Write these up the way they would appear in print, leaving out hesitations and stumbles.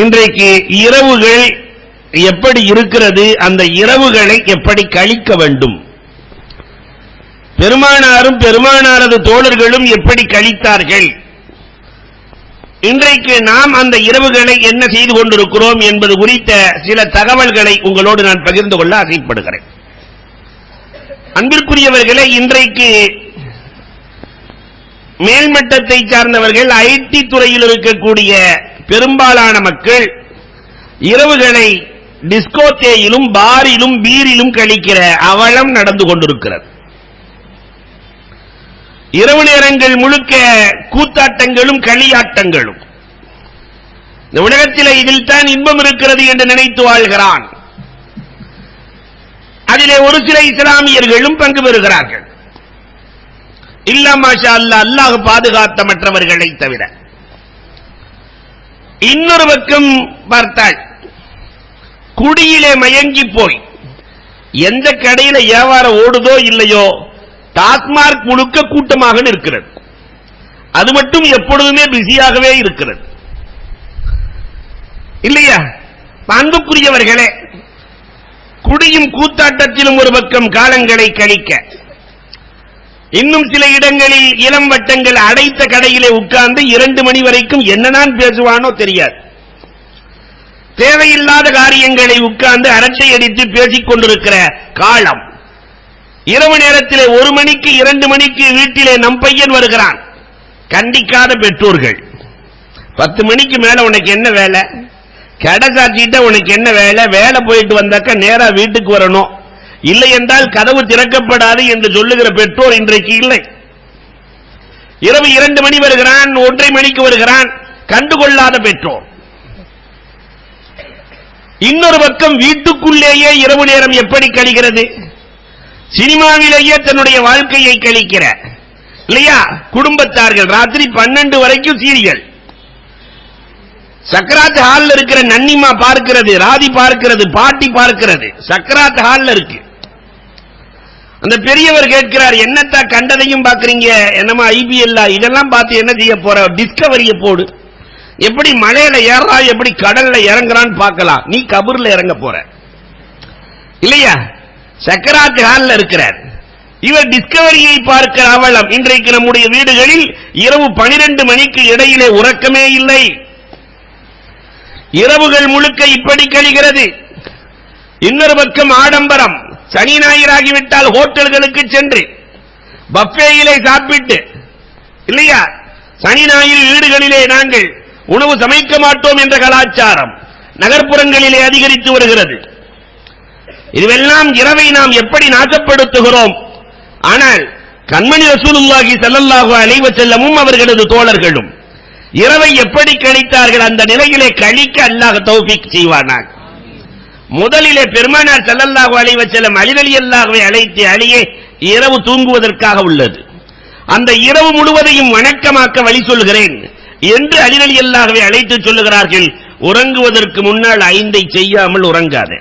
இன்றைக்கு இரவுகள் எப்படி இருக்கிறது, அந்த இரவுகளை எப்படி கழிக்க வேண்டும், பெருமானாரும் பெருமானாரது தோழர்களும் எப்படி கழித்தார்கள், இன்றைக்கு நாம் அந்த இரவுகளை என்ன செய்து கொண்டிருக்கிறோம் என்பது குறித்த சில தகவல்களை உங்களோடு நான் பகிர்ந்து கொள்ள ஆசைப்படுகிறேன். அன்பிற்குரியவர்களே, இன்றைக்கு மேல்மட்டத்தை சார்ந்தவர்கள், ஐடி துறையில் இருக்கக்கூடிய பெரும்பாலான மக்கள் இரவுகளை டிஸ்கோத்தேயிலும் பாரிலும் பீரிலும் கழிக்கிற அவலம் நடந்து கொண்டிருக்கிறது. இரவு நேரங்கள் முழுக்க கூத்தாட்டங்களும் களியாட்டங்களும். இந்த உலகத்தில் இதில் தான் இன்பம் இருக்கிறது என்று நினைத்து வாழ்கிறான். அதிலே ஒரு சில இஸ்லாமியர்களும் பங்கு பெறுகிறார்கள். இல்லா மாஷா அல்லாஹ், அல்லாஹ் பாதுகாத்த மற்றவர்களை தவிர. இன்னொரு பக்கம் பார்த்தால், குடியிலே மயங்கி போய் எந்த கடையில வியாபாரம் ஓடுதோ இல்லையோ டாஸ்மார்க் முழுக்க கூட்டமாக இருக்கிறது. அது மட்டும் எப்பொழுதுமே பிஸியாகவே இருக்கிறது இல்லையா? அன்புக்குரியவர்களே, குடியும் கூத்தாட்டத்திலும் ஒரு பக்கம் காலங்களை கழிக்க, இன்னும் சில இடங்களில் இளம் வட்டங்கள் அடைத்த கடையிலே உட்கார்ந்து 2 மணி வரைக்கும் என்னதான் பேசுவானோ தெரியாது. தேவையில்லாத காரியங்களை உட்கார்ந்து அரட்டை அடித்து பேசிக் கொண்டிருக்கிற காலம். இரவு நேரத்திலே 1 மணிக்கு 2 மணிக்கு வீட்டிலே நம் பையன் வருகிறான். கண்டிக்காத பெற்றோர்கள், 10 மணிக்கு மேல உனக்கு என்ன வேலை, கடை சாத்திட்ட உனக்கு என்ன வேலை, வேலை போயிட்டு வந்தாக்க நேரா வீட்டுக்கு வரணும், இல்லை என்றால் கதவு திறக்கப்படாது என்று சொல்லுகிற பெற்றோர் இன்றைக்கு இல்லை. இரவு 2 மணி வருகிறான், 1:30 மணிக்கு வருகிறான், கண்டுகொள்ளாத பெற்றோர். இன்னொரு பக்கம் வீட்டுக்குள்ளேயே இரவு நேரம் எப்படி கழிகிறது, சினிமாவிலேயே தன்னுடைய வாழ்க்கையை கழிக்கிற இல்லையா குடும்பத்தார்கள். ராத்திரி 12 வரைக்கும் சீரியல். சக்கராத் ஹால்ல இருக்கிற நன்னிமா பார்க்கிறது, ராதி பார்க்கிறது, பாட்டி பார்க்கிறது. சக்கராத் ஹால்ல இருக்கு. அந்த பெரியவர் கேட்கிறார், என்னத்தா கண்டதையும் பார்க்கறீங்க, என்னமா ஐபிஎல் இதெல்லாம் பார்த்து என்ன செய்ய போற, டிஸ்கவரிய போடு, எப்படி மலையில ஏறா, எப்படி கடல்ல இறங்குறான்னு பார்க்கலாம், நீ கபூர்ல இறங்க போற இல்லையா? சக்கராத் ஹால்ல இருக்கிறார் இவர், டிஸ்கவரியை பார்க்கிற அவலம். இன்றைக்கு நம்முடைய வீடுகளில் இரவு 12 மணிக்கு இடையிலே உறக்கமே இல்லை. இரவுகள் முழுக்க இப்படி கழிகிறது. இன்னொரு பக்கம் ஆடம்பரம். சனி ஞாயிறாகிவிட்டால் ஹோட்டல்களுக்கு சென்று பஃபேயிலே சாப்பிட்டு இல்லையா, சனி ஞாயிறு வீடுகளிலே நாங்கள் உணவு சமைக்க மாட்டோம் என்ற கலாச்சாரம் நகர்ப்புறங்களிலே அதிகரித்து வருகிறது. இதுவெல்லாம் இரவை நாம் எப்படி நாசப்படுத்துகிறோம். ஆனால் கண்மணி ரசூலுல்லாஹி ஸல்லல்லாஹு அலைஹி வஸல்லமும் அவர்களது தோழர்களும் இரவை எப்படி கழித்தார்கள், அந்த நிலையிலே கழிக்க அல்லாஹ் தௌஃபீக் செய்வானாக. முதலிலே பெருமானார் ஸல்லல்லாஹு அலைஹி வஸல்லம் அலி ரலியல்லாஹுவை அழைத்து, அலியே இரவு தூங்குவதற்காக உள்ளது, அந்த இரவு முழுவதையும் வணக்கமாக்க வழி சொல்கிறேன் என்று அலி ரலியல்லாஹுவை அழைத்து சொல்லுகிறார்கள். உறங்குவதற்கு முன்னால் 5 செய்யாமல் உறங்காத.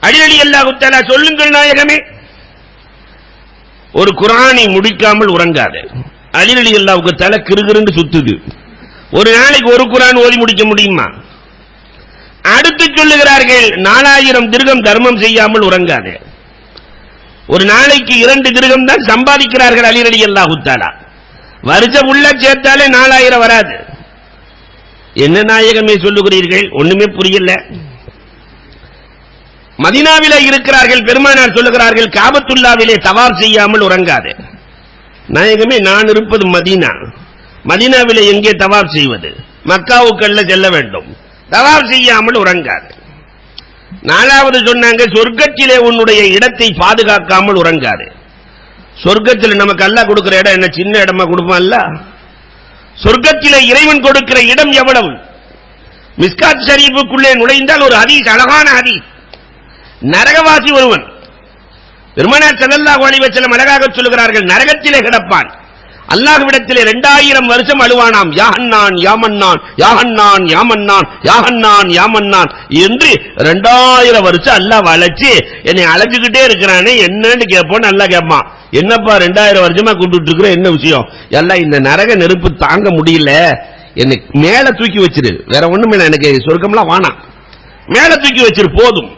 அலி ரலியல்லாஹு தஆலா, சொல்லுங்கள் நாயகமே, ஒரு குர்ஆனை முடிக்காமல் உறங்காத. அலி ரலியல்லாஹுக்கு தலை கிறுகிறுன்னு சுத்துது. ஒரு நாளைக்கு ஒரு குர்ஆன் ஓதி முடிக்க முடியுமா? அடுத்து சொல்லுகிறார்கள், 4000 திர்கம் தர்மம் செய்யாமல் உறங்காத. ஒரு நாளைக்கு 2 திர்கம் தான் சம்பாதிக்கிறார்கள் அலி ரலியல்லாஹு தஆலா. வருஷம் உள்ள சேர்த்தாலே 4000 வராது. என்ன நாயகமே சொல்லுகிறீர்கள், ஒண்ணுமே புரியல. மதீனாவிலே இருக்கிறார்கள். பெருமானார் சொல்லுகிறார்கள், காபத்துல்லாவிலே தவாப் செய்யாமல் உறங்காது. நாயகமே, நான் இருப்பது மதீனா, மதீனாவிலே எங்கே தவாப் செய்வது, மக்காவுக்கல்ல செல்ல வேண்டும், தவாப் செய்யாமல் உறங்காது. 4வது சொன்னாங்க, சொர்க்கத்திலே உன்னுடைய இடத்தை பாதுகாக்காமல் உறங்காது. சொர்க்கத்தில் நமக்கு அல்லாஹ் கொடுக்கிற இடம் என்ன சின்ன இடமா கொடுப்பான்ல? சொர்க்கத்திலே இறைவன் கொடுக்கிற இடம் எவ்வளவு? மிஸ்காத் ஷரீஃபுக்குள்ளே நுழைந்தால் ஒரு ஹதீஸ், அழகான ஹதீஸ். நரகவாசி ஒருவன், பெருமானார் ஸல்லல்லாஹு அலைஹி வஸல்லம் அழகாக சொல்லுகிறார்கள், நரகத்திலே கிடப்பான். அல்லாஹ்விடத்திலே 2000 வருஷம் அழுவானாம், யாஹன்னான் யாமன்னான் யாஹன்னான் யாமன்னான் யாஹன்னான் யாமன்னான் என்று 2000 வருஷம் அல்லாஹ் அழைச்சு என்னை அழைச்சுக்கிட்டே இருக்கிறானே, என்னன்னு கேட்போன்னு அல்லாஹ் கேட்பான். என்னப்பா 2000 வருஷமா கூப்பிட்டு இருக்கிற, என்ன விஷயம்? எல்லாம் இந்த நரக நெருப்பு தாங்க முடியல, என்னை மேல தூக்கி வச்சிரு, வேற ஒண்ணுமே எனக்கு சொர்க்கம்லாம் வானாம், மேல தூக்கி வச்சிரு போதும்,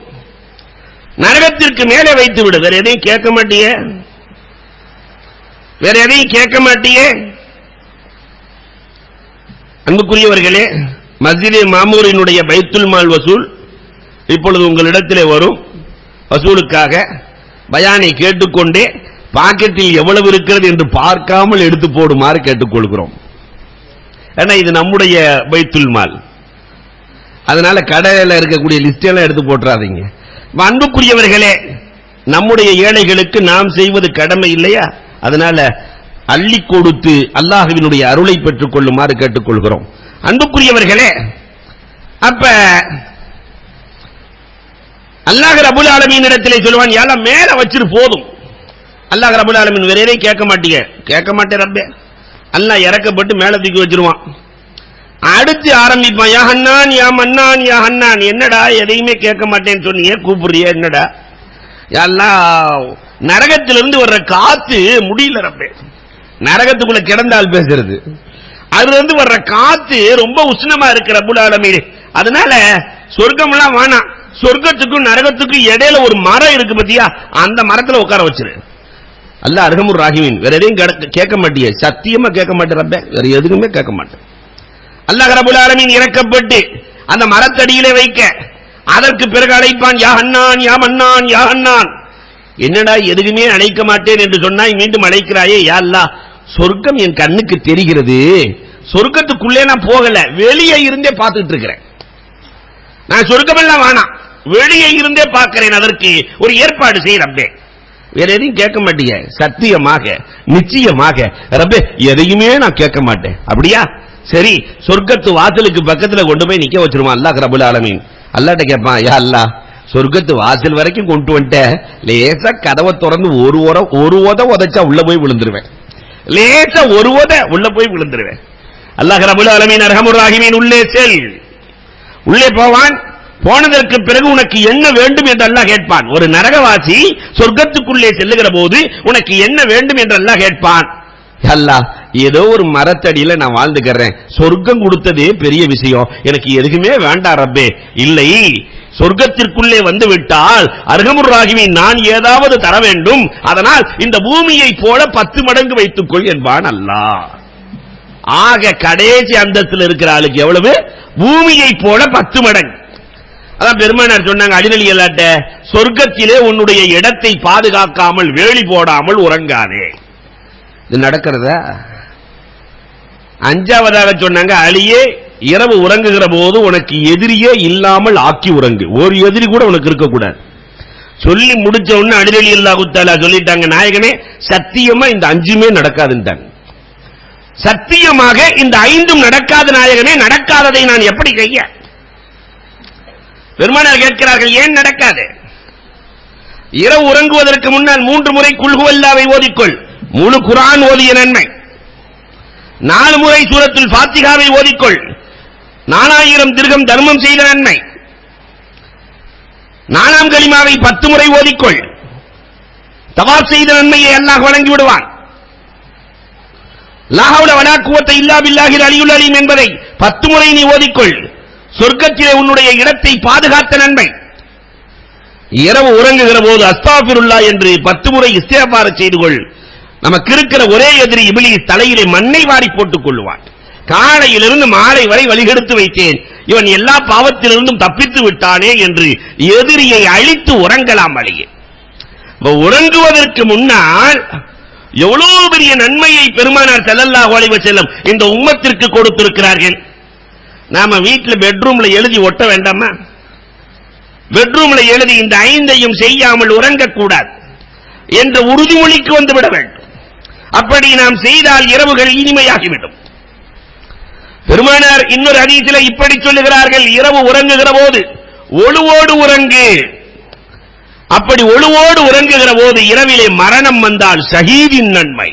நரகத்திற்கு மேலே வைத்து விடு, வேற எதையும் கேட்க மாட்டியே, வேற எதையும் கேட்க மாட்டியே. அன்புக்குரியவர்களே, மஸ்ஜிதே மாமூரினுடைய பைத்துல் மால் வசூல் இப்பொழுது உங்களிடத்திலே வரும். வசூலுக்காக பயானை கேட்டுக்கொண்டே பாக்கெட்டில் எவ்வளவு இருக்கிறது என்று பார்க்காமல் எடுத்து போடுமாறு கேட்டுக்கொள்கிறோம். ஏன்னா இது நம்முடைய பைத்துல் மால், அதனால கடையில் இருக்கக்கூடிய லிஸ்ட் எல்லாம் எடுத்து போட்டுறாதீங்க. அன்புக்குரியவர்களே, நம்முடைய ஏழைகளுக்கு நாம் செய்வது கடமை இல்லையா? அதனால அள்ளி கொடுத்து அல்லாஹ்வினுடைய அருளை பெற்றுக் கொள்ளுமாறு கேட்டுக்கொள்கிறோம். அன்புக்குரியவர்களே, அப்ப அல்லாஹ் ரப்புல் ஆலமீன் இடத்திலே சொல்வான், யா அல்லாஹ் மேல வச்சிரு போதும். அல்லாஹ் ரப்புல் ஆலமீன் வேற எதையும் கேட்க மாட்டீங்க, கேட்க மாட்டேன் ரப்பே. அல்லாஹ் இறக்கப்பட்டு மேல தூக்கி வச்சிருவான். அடுத்து ஆரம்பிப்பான், யா ஹன்னான் யா மன்னான் யா ஹன்னான். என்னடா எதையுமே கேட்க மாட்டேன்னு சொன்னீங்க, கூப்பிடுறிய என்னடா? யா அல்லாஹ், நரகத்திலிருந்து வர்ற காத்து முடியல ரப்பே. நரகத்துக்குள்ள கிடந்தால் பேசுறது, அதுல இருந்து வர்ற காத்து ரொம்ப உஷ்ணமா இருக்கு ரப்புல் ஆலமீன். அதனால சொர்க்கம் எல்லாம் வேணாம், சொர்க்கத்துக்கும் நரகத்துக்கும் இடையில ஒரு மரம் இருக்கு பத்தியா, அந்த மரத்துல உட்கார வச்சிரு. அல்லாஹ் அர்ஹமுர் ராஹிமீன். வேற எதையும் கேட்க மாட்டியே, சத்தியமா கேட்க மாட்டேன் ரப்பே, வேற எதுக்குமே கேட்க மாட்டேன். அல்லாஹ் ரப்புல் ஆலமீன் இறக்கப்பட்டு அந்த மரத்தடியிலே வைக்க, அதற்கு பிறகு அழைப்பான், யா ஹன்னான் யா மன்னான் யா ஹன்னான். என்னடா எதுக்குமே அழைக்க மாட்டேன் என்று சொன்னாய், மீண்டும் அழைக்கிறாயே. யா அல்லாஹ், சொர்க்கம் என் கண்ணுக்கு தெரிகிறது, சொர்க்கத்துக்குள்ளே நான் போகல, வெளியே இருந்தே பார்த்துட்டு இருக்கிறேன். நான் சொர்க்கமெல்லாம் வேணாம், வெளியே இருந்தே பார்க்கிறேன், அதற்கு ஒரு ஏற்பாடு செய்ய ரப்பே. வேற எதையும் கேட்க மாட்டீங்க, சத்தியமாக நிச்சயமாக ரப்பே எதையுமே நான் கேட்க மாட்டேன். அப்படியா? சரி, சொர்க்கத்து வாசலுக்கு பக்கத்துல கொண்டு போய் நிக்க வச்சிருவான் அல்லாஹ் ரப்புல் ஆலமீன். அல்லாஹ்ட்ட கேட்பான், யா அல்லாஹ், சொர்க்கத்து வாசல் வரைக்கும் கொண்டு வந்துட்ட, லேசா கதவை திறந்து ஒரு உத உதைச்சா உள்ள போய் விழுந்துருவேன், லேசா ஒரு உத உள்ள போய் விழுந்துருவேன். அல்லாஹ் ரப்புல் ஆலமீன் அர்ஹமுர் ராஹிமீன், உள்ளே செல். உள்ளே போவான். போனதற்கு பிறகு உனக்கு என்ன வேண்டும் என்று அல்லாஹ் கேட்பான். ஒரு நரகவாசி சொர்க்கத்துக்குள்ளே செல்லுகிற போது உனக்கு என்ன வேண்டும் என்று அல்லாஹ் கேட்பான். அல்லாஹ், ஏதோ ஒரு மரத்தடியில நான் வாழ்ந்துக்கிறேன், சொர்க்கம் கொடுத்ததே பெரிய விஷயம், எனக்கு எதுக்குமே வேண்டாம் ரப்பே. இல்லை, சொர்க்கத்திற்குள்ளே வந்து விட்டால் அர்ஹமுர் ராஹிமீன் நான் ஏதாவது தர வேண்டும், அதனால் இந்த பூமியை போல 10 மடங்கு வைத்துக் கொள் என்பான் அல்லாஹ். ஆக கடைசி அந்தத்தில் இருக்கிற ஆளுக்கு எவ்வளவு? பூமியை போல 10 மடங்கு. அதான் பெருமானார் சொன்னாங்க அலி ரலியல்லாஹு, சொர்க்கத்திலே உன்னுடைய இடத்தை பாதுகாக்காமல் வேலி போடாமல் உறங்காதே. இது நடக்கிறதா? 5வதாக சொன்னாங்க, அலியே, இரவு உறங்குகிற போது உனக்கு எதிரியே இல்லாமல் ஆக்கி உறங்கு, ஒரு எதிரி கூட உனக்கு இருக்கக்கூடாது. சொல்லி முடிச்ச உடனே அலி ரலியல்லாஹு தஆலா சொல்லிட்டாங்க, நாயகனே சத்தியமா இந்த 5மே நடக்காதுன்றாங்க. சத்தியமாக இந்த 5ம் நடக்காத நாயகனே, நடக்காததை நான் எப்படி செய்ய? பெருமானார் கேட்கிறார்கள், ஏன் நடக்காது? இரவு உறங்குவதற்கு முன்னால் 3 முறை குல் ஹுவல்லாஹை ஓதிக்கொள், முழு குர்ஆன் ஓதிய நன்மை. 4 முறை சூரத்துல் ஃபாத்திஹாவை ஓதிக்கொள், 4000 திர்ஹம் தர்மம் செய்த நன்மை. 4ஆம் கலிமாவை 10 முறை ஓதிக்கொள், தவாப் செய்த நன்மையை அல்லாஹ் வழங்கி விடுவான். லா ஹவ்ல வலா குவத்த இல்லா பில்லாஹில் அலியுல் அலீம் என்பதை 10 முறை நீ ஓதிக்கொள், சொர்க்கத்திலே உன்னுடைய இடத்தை பாதுகாத்த நன்மை. இரவு உறங்குகிற போது அஸ்தாஃபிருல்லாஹ் என்று 10 முறை இஸ்திக்ஃபார் செய்து கொள். நமக்கு இருக்கிற ஒரே எதிரி இப்லீஸ் தலையிலே மண்ணை வாரி போட்டுக் கொள்வான். காலையிலிருந்து மாலை வரை வழிகெடுத்து வைத்தேன், இவன் எல்லா பாவத்திலிருந்தும் தப்பித்து விட்டானே என்று எதிரியை அழித்து உறங்கலாம். வழியே உறங்குவதற்கு முன்னால் எவ்வளவு பெரிய நன்மையை பெருமானார் ஸல்லல்லாஹு அலைஹி வஸல்லம் இந்த உம்மத்திற்கு கொடுத்திருக்கிறார்கள். நாம வீட்டில் பெட்ரூம்ல எழுதி ஒட்ட வேண்டாமா? பெட்ரூம்ல எழுதி இந்த 5ஐயும் செய்யாமல் உறங்கக்கூடாது என்ற உறுதிமொழிக்கு வந்துவிட வேண்டும். அப்படி நாம் செய்தால் இரவுகள் இனிமையாகிவிடும். பெருமானார் இன்னொரு ஹதீஸிலே இப்படி சொல்லுகிறார்கள், இரவு உறங்குகிற போது ஒழுவோடு உறங்கு. அப்படி ஒழுவோடு உறங்குகிற போது இரவிலே மரணம் வந்தால் ஷஹீதின் நன்மை.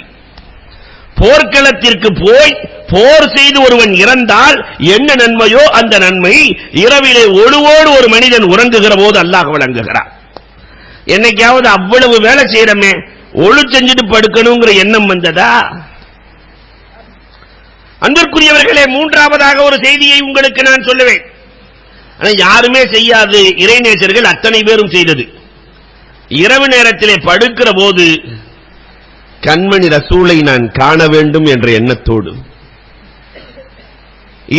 போர்க்களத்திற்கு போய் போர் செய்து ஒருவன் இறந்தால் என்ன நன்மையோ அந்த நன்மை இரவிலே ஒழுவோடு ஒரு மனிதன் உறங்குகிற போது அல்லாஹ் வழங்குகிறார். என்னைக்காவது அவ்வளவு வேலை செய்யறமே, ஒழு செஞ்சுட்டு படுக்கணுங்கிற எண்ணம் வந்ததா? அன்பிற்குரியவர்களே, மூன்றாவதாக ஒரு செய்தியை உங்களுக்கு நான் சொல்லுவேன். யாருமே செய்யாது, இறைநேசர்கள் அத்தனை பேரும் செய்தது. இரவு நேரத்திலே படுக்கிற போது கண்மணி ரசூலை நான் காண வேண்டும் என்ற எண்ணத்தோடு,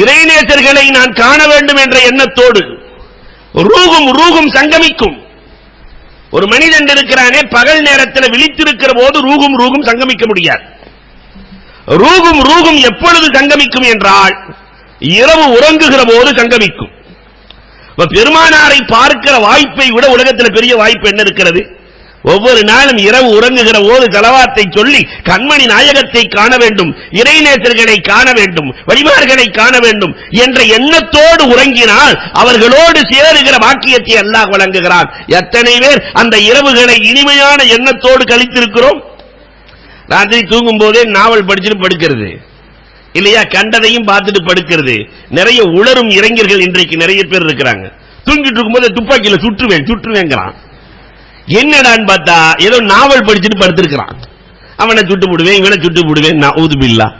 இறைநேசர்களை நான் காண வேண்டும் என்ற எண்ணத்தோடு ரூகும் சங்கமிக்கும். ஒரு மனிதன் இருக்கிறானே, பகல் நேரத்தில் விழித்திருக்கிற போது ரூகும் சங்கமிக்க முடியாது. ரூகும் எப்பொழுது சங்கமிக்கும் என்றால் இரவு உறங்குகிற போது சங்கமிக்கும். பெருமானாரை பார்க்கிற வாய்ப்பை விட உலகத்தில் பெரிய வாய்ப்பு என்ன இருக்கிறது? ஒவ்வொரு நாளும் இரவு உறங்குகிற போது ஸலவாத்தை சொல்லி கண்மணி நாயகத்தை காண வேண்டும், இறைநேசர்களை காண வேண்டும், வழிமார்களை காண வேண்டும் என்ற எண்ணத்தோடு உறங்கினால் அவர்களோடு சேருகிற பாக்கியத்தை அல்லாஹ் வழங்குகிறான். எத்தனை பேர் அந்த இரவுகளை இனிமையான எண்ணத்தோடு கழித்திருக்கிறோம்? ராத்திரி தூங்கும் போதே நாவல் படிச்சுட்டு படுக்கிறது இல்லையா, கண்டதையும் பார்த்துட்டு படுக்கிறது. நிறைய உளரும் இளைஞர்கள் இன்றைக்கு நிறைய பேர் இருக்கிறாங்க. தூங்கிட்டு இருக்கும் போது துப்பாக்கியில சுற்றுவேங்கிறான். என்னடான்னு பார்த்தா ஏதோ நாவல் படிச்சுட்டு படுத்திருக்கிறான். அவனை சுட்டு விடுவேன், இவனை சுட்டு விடுவேன். நஊது பில்லாஹ்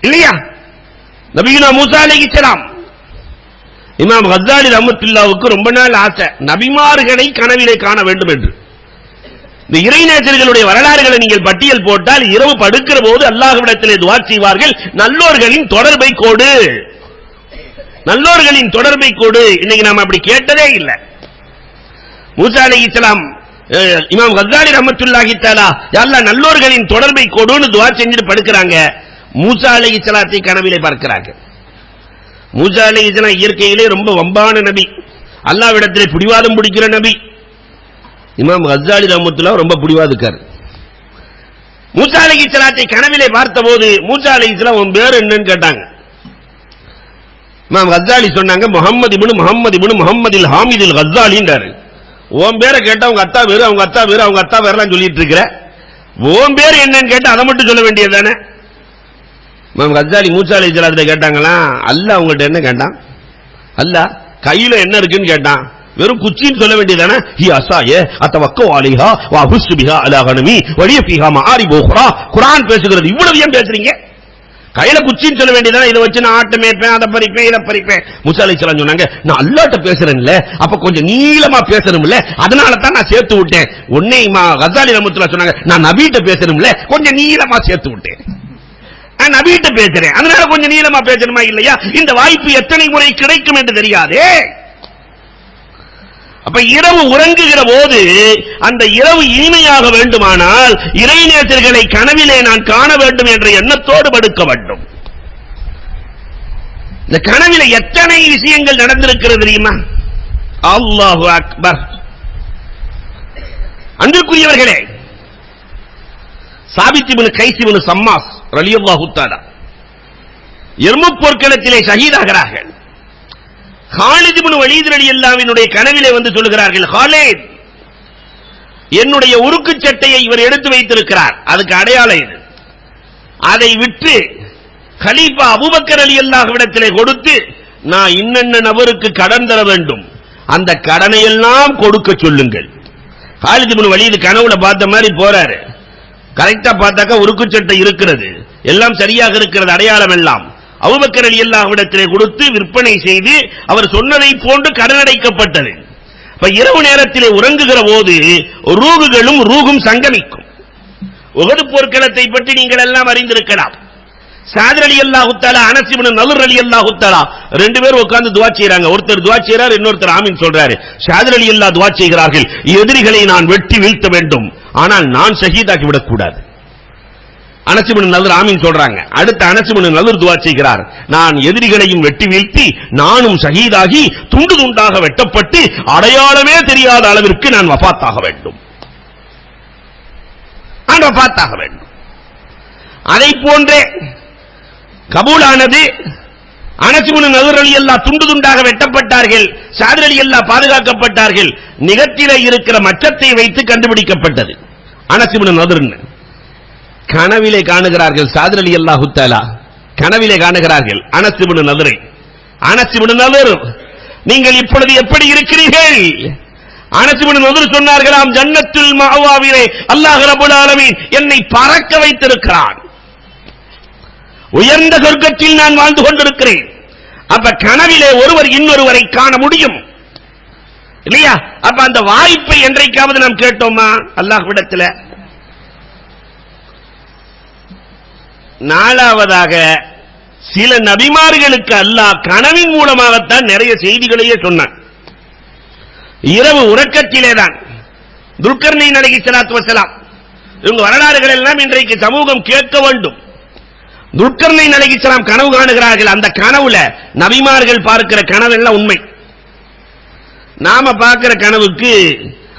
இல்லையா? நபியுனா மூசா அலைஹிஸ்ஸலாம், இமாம் கஸ்ஸாலி ரஹ்மத்துல்லாஹ்வுக்கு ரொம்ப நாள் ஆசை நபிமார்களை கனவிலே காண வேண்டும் என்று. இந்த இறைநேசர்களுடைய வரலாறுகளை நீங்கள் பட்டியல் போட்டால் இரவு படுக்கிற போது அல்லாஹ்விடத்திலே துஆ செய்வார்கள், நல்லோர்களின் தொடர்பை கோடு, நல்லோர்களின் தொடர்பை கோடு. இன்னைக்கு நாம அப்படி கேட்டதே இல்லை. மூசா அலைஹிஸ்ஸலாம் இமாம் கஸ்ஸாலி ரஹ்மத்துல்லாஹி தஆலா யா அல்லாஹ் நல்லோர்களின் தொடர்பை கோடுன்னு துஆ செஞ்சுட்டு படுக்கறாங்க. மூசா அலைஹிஸ்ஸலாத்தை கனவிலே பார்க்கறாங்க. மூசா அலைஹிஸ்ஸலாம் இயற்கையிலே ரொம்ப வம்பான நபி, அல்லாஹ்விடத்திலே பிடிவாதம் பிடிக்கிற நபி. இமாம் கஸ்ஸாலி ரஹ்மத்துல்லாஹ் ரொம்ப பிடிவாதுக்கார். மூசா அலைஹிஸ்ஸலாத்தை கனவிலே பார்த்தபோது மூசா அலைஹிஸ்ஸலாம் உன் பேர் என்னன்னு கேட்டாங்க. இமாம் கஸ்ஸாலி சொன்னாங்க முஹம்மது இப்னு முஹம்மதில் ஹாமிதில் கஸ்ஸாலின்றாரு. உன் பேரை கேட்டா உங்க அத்தா பேரு, அவங்க அத்தா பேரு, அவங்க அத்தா பேரெல்லாம் சொல்லிட்டு இருக்கிற, உன் பேர் என்னன்னு கேட்டா அதை மட்டும் சொல்ல வேண்டியதுதானே? இமாம் கஸ்ஸாலி மூசா அலைஹிஸ்ஸலாத்தை கேட்டாங்களா, அல்லாஹ் அவங்கள்ட்ட என்ன கேட்டான்? அல்லாஹ் கையில என்ன இருக்குன்னு கேட்டான். வெறும் குச்சின்னு சொல்ல வேண்டியதானே? ஹி அஸாயே அத்தவக்கோ அலைஹா வ அஹுஸ்ஸு பிஹா அலா கனமி வலிய ஃபீஹா மஆரிபு உக்ரா. குர்ஆன் பேசுகிறது, இவ்வளவு ஏன் பேசுறீங்க? கையில குச்சின்னு சொல்ல வேண்டியதானே? இதை வச்சு நான் ஆட்ட மேய்ப்பேன், அதை பறிப்பேன், இதை பறிப்பேன். மூசா அலைஹிஸ்ஸலாம் சொன்னாங்க, நான் அல்லாஹ்ட்ட பேசுறேன்ல, அப்ப கொஞ்சம் நீளமா பேசணும்ல, அதனால தான் நான் சேர்த்து விட்டேன். உன்னை கஸ்ஸாலி ரஹ்மத்துல்லாஹ் சொன்னாங்க, நான் நபிட்ட பேசணும்ல, கொஞ்சம் நீளமா சேர்த்து விட்டேன். நான் நபிட்ட பேசுறேன், அதனால கொஞ்சம் நீளமா பேசணுமா இல்லையா? இந்த வாய்ப்பு எத்தனை முறை கிடைக்கும் என்று தெரியாதே. அப்ப இரவு உறங்குகிற போது அந்த இரவு இனிமையாக வேண்டுமானால் இறைநேசர்களை கனவிலே நான் காண வேண்டும் என்ற எண்ணத்தோடு படுக்க வேண்டும். இந்த கனவில எத்தனை விஷயங்கள் நடந்திருக்கிறது தெரியுமா? அல்லாஹு அக்பர். அன்பிற்குரியவர்களே, சாபித் இப்னு கைஸ் இப்னு சம்மாஸ் ரலியல்லாஹு தஆலா யர்முக் போர்க்களத்திலே ஷஹீதாகிறார்கள். காலித் இப்னு வலீத் ரலியல்லாஹுவினுடைய கனவிலே வந்து சொல்கிறார்கள், காலித் என்னுடைய உருக்கு சட்டையை இவர் எடுத்து வைத்திருக்கிறார், அதுக்கு அடையாளம் இது. அதை விட்டு கலீஃபா அபூபக்கர் ரலியல்லாஹுவிடத்திலே கொடுத்து நான் இன்னென்ன நபருக்கு கடன் தர வேண்டும், அந்த கடனை எல்லாம் கொடுக்க சொல்லுங்கள். காலித் இப்னு வலீத் கனவுல பார்த்த மாதிரி போறாரு. கரெக்டா பார்த்தாக்க உருக்கு சட்டை இருக்கிறது, எல்லாம் சரியாக இருக்கிறது, அடையாளம் எல்லாம். அபூபக்கர் ரலியல்லாஹுவிடத்திலே கொடுத்து விற்பனை செய்து அவர் சொன்னதை போன்று கடனடைக்கப்பட்டது. இப்ப இரவு நேரத்திலே உறங்குகிற போது ரூகும் சங்கமிக்கும். உஹது போர்க்களத்தை பற்றி நீங்கள் எல்லாம் அறிந்திருக்கலாம். சாத் ரலியல்லாஹு தஆலா அனஸ் இப்னு நதுர் ரலியல்லாஹு தஆலா ரெண்டு பேரும் உட்கார்ந்து துஆ செய்றாங்க. ஒருத்தர் துஆ செய்றார், இன்னொருத்தர் ஆமீன் சொல்றாரு. சாத் ரலியல்லாஹு துஆ செய்கிறார்கள், எதிரிகளை நான் வெட்டி வீழ்த்த வேண்டும், ஆனால் நான் ஷஹீதாக்கி விடக் கூடாது. அனஸ் இப்னு நதுர் ஆமீன் சொல்றாங்க. அடுத்து அனஸ் இப்னு நதுர் துஆ செய்கிறார், நான் எதிரிகளையும் வெட்டி வீழ்த்தி நானும் ஷஹீதாகி துண்டு துண்டாக வெட்டப்பட்டு அடையாளமே தெரியாத அளவிற்கு நான் வஃபாத்தாக வேண்டும், நான் வஃபாத்தாக வேண்டும். அதை போன்றே கபூலானது. அனஸ் இப்னு நதுர் ரலியல்லாஹு துண்டு துண்டாக வெட்டப்பட்டார்கள், சாத் ரலியல்லாஹு பாதுகாக்கப்பட்டார்கள். நிகத்திலே இருக்கிற மச்சத்தை வைத்து கண்டுபிடிக்கப்பட்டது. அனஸ் இப்னு நதுர் கனவிலே காணுகிறார்கள். சாத் ரலியல்லாஹு தஆலா கனவிலே காணுகிறார்கள் அனஸ் இப்னு நதுரை. அனஸ் இப்னு நதுர், நீங்கள் இப்பொழுது எப்படி இருக்கிறீர்கள்? அனஸ் இப்னு நதுர் சொன்னார்களாம், ஜன்னத்துல் மஅவாவிலே அல்லாஹ் ரப்பல் ஆலமீன் என்னை பறக்க வைத்திருக்கிறான். உயர்ந்த சொர்க்கத்தில் நான் வாழ்ந்து கொண்டிருக்கிறேன். அப்ப கனவிலே ஒருவர் இன்னொருவரை காண முடியும் இல்லையா? அப்ப அந்த வாய்ப்பை என்றைக்காவது நாம் கேட்டோமா அல்லாஹ்விடத்தில்? நாலாவதாக சில நபிமார்களுக்கு அல்லாஹ் கனவின் மூலமாகத்தான் நிறைய செய்திகளையே சொன்னான். இரவு உறக்கத்திலேதான் துல்கர்னைன் அலைஹிஸ்ஸலாத்து வஸலாம் இவங்க வரலாறுகள் எல்லாம் இன்றைக்கு சமூகம் கேட்க வேண்டும். துல்கர்னைன் அலைஹிஸ்ஸலாம் கனவு காணுகிறார்கள். அந்த கனவுல நபிமார்கள் பார்க்கிற கனவெல்லாம் உண்மை. நாம பார்க்கிற கனவுக்கு